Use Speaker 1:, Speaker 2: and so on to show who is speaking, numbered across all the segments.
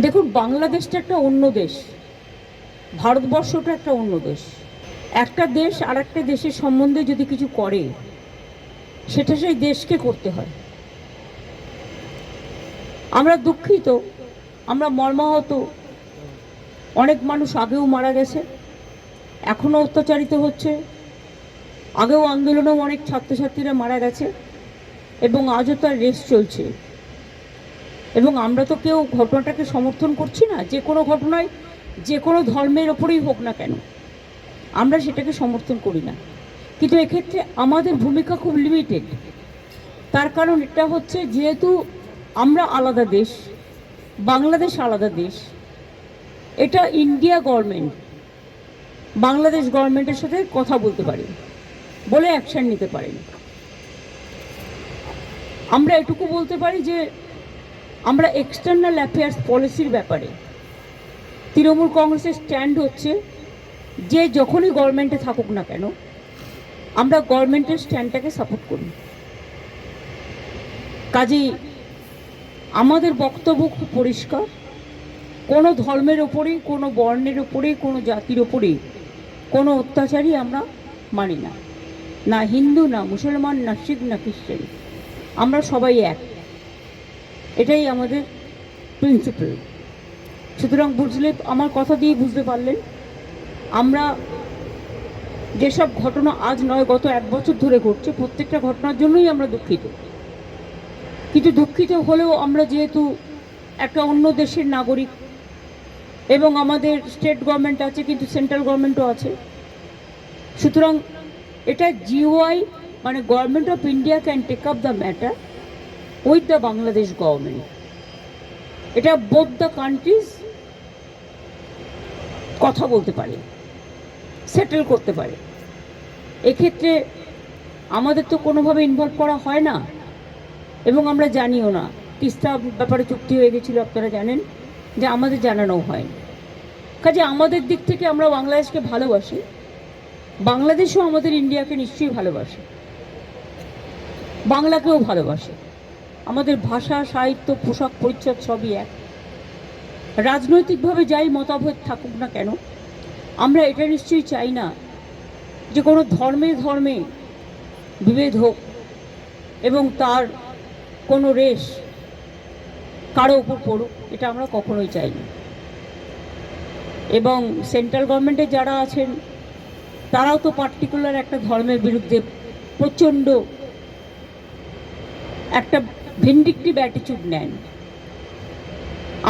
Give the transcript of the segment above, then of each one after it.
Speaker 1: দেখুন, বাংলাদেশটা একটা অন্য দেশ, ভারতবর্ষটা একটা অন্য দেশ। একটা দেশ আর একটা দেশের সম্বন্ধে যদি কিছু করে, সেটা সেই দেশকে করতে হয়। আমরা দুঃখিত, আমরা মর্মাহত। অনেক মানুষ আগেও মারা গেছে, এখনও অত্যাচারিত হচ্ছে। আগেও আন্দোলনেও অনেক ছাত্রছাত্রীরা মারা গেছে এবং আজও তার রেস চলছে। এবং আমরা তো কেউ ঘটনাটাকে সমর্থন করছি না। যে কোনো ঘটনায়, যে কোনো ধর্মের ওপরেই হোক না কেন, আমরা সেটাকে সমর্থন করি না। কিন্তু এক্ষেত্রে আমাদের ভূমিকা খুব লিমিটেড। তার কারণ এটা হচ্ছে, যেহেতু আমরা আলাদা দেশ, বাংলাদেশ আলাদা দেশ, এটা ইন্ডিয়া গভর্নমেন্ট বাংলাদেশ গভর্নমেন্টের সাথে কথা বলতে পারে, বলে অ্যাকশন নিতে পারেন। আমরা এটুকু বলতে পারি যে আমরা এক্সটার্নাল অ্যাফেয়ার্স পলিসির ব্যাপারে তৃণমূল কংগ্রেসের স্ট্যান্ড হচ্ছে যে যখনই গভর্নমেন্টে থাকুক না কেন, আমরা গভর্নমেন্টের স্ট্যান্ডটাকে সাপোর্ট করি। কাজেই আমাদের বক্তব্য খুব পরিষ্কার। কোনো ধর্মের ওপরেই, কোনো বর্ণের ওপরেই, কোনো জাতির ওপরেই কোনো অত্যাচারই আমরা মানি না। না হিন্দু, না মুসলমান, না শিখ, না খ্রিস্টান, আমরা সবাই এক। এটাই আমাদের প্রিন্সিপাল। সুতরাং বুঝলে, আমার কথা দিয়ে বুঝতে পারলেন, আমরা যেসব ঘটনা আজ নয় গত 1 বছর ধরে ঘটছে, প্রত্যেকটা ঘটনার জন্যই আমরা দুঃখিত। কিন্তু দুঃখিত হলেও আমরা যেহেতু একটা অন্য দেশের নাগরিক এবং আমাদের স্টেট গভর্নমেন্ট আছে, কিন্তু সেন্ট্রাল গভর্নমেন্টও আছে, সুতরাং এটা জিওআই মানে government of India can take up the matter with the Bangladesh government. এটা বোথ দ্য কান্ট্রিজ কথা বলতে পারে, সেটেল করতে পারে। এক্ষেত্রে আমাদের তো কোনোভাবে ইনভলভ করা হয় না এবং আমরা জানিও না। তিস্তা ব্যাপারে চুক্তি হয়ে গেছিলো, আপনারা জানেন, যে আমাদের জানানোও হয়নি। কাজে আমাদের দিক থেকে আমরা বাংলাদেশকে ভালোবাসি, বাংলাদেশও আমাদের ইন্ডিয়াকে নিশ্চয়ই ভালোবাসে, বাংলাকেও ভালোবাসে। আমাদের ভাষা, সাহিত্য, পোশাক পরিচ্ছদ সবই এক। রাজনৈতিকভাবে যাই মতভেদ থাকুক না কেন, আমরা এটা নিশ্চয়ই চাই না যে কোনো ধর্মে ধর্মে বিভেদ হোক এবং তার কোনো রেশ কারো উপর পড়ুক, এটা আমরা কখনোই চাই না। এবং সেন্ট্রাল গভর্নমেন্টে যারা আছেন, তারাও তো পার্টিকুলার একটা ধর্মের বিরুদ্ধে প্রচণ্ড একটা ভিন্ডিকটিভ অ্যাটিটিউড নেন।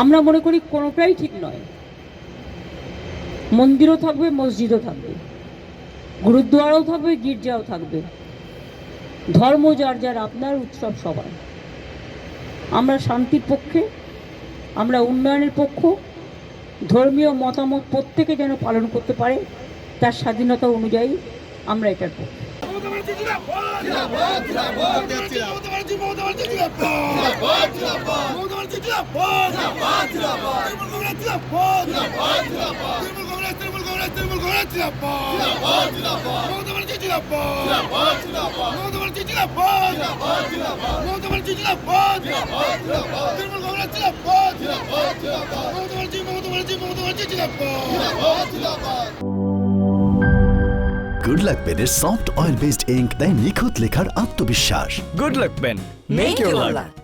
Speaker 1: আমরা মনে করি কোনোটাই ঠিক নয়। মন্দিরও থাকবে, মসজিদও থাকবে, গুরুদ্বারাও থাকবে, গির্জাও থাকবে। ধর্ম যার যার আপনার, উৎসব সবার। আমরা শান্তির পক্ষে, আমরা উন্নয়নের পক্ষ। ধর্মীয় মতামত প্রত্যেকে যেন পালন করতে পারে তার স্বাধীনতা অনুযায়ী, আমরা এটার পক্ষে।
Speaker 2: গুড লাক পেনের সফট অয়েল বেসড ইঙ্ক দেয় নিখুঁত লেখার আত্মবিশ্বাস।
Speaker 3: Good luck pen. Make your luck.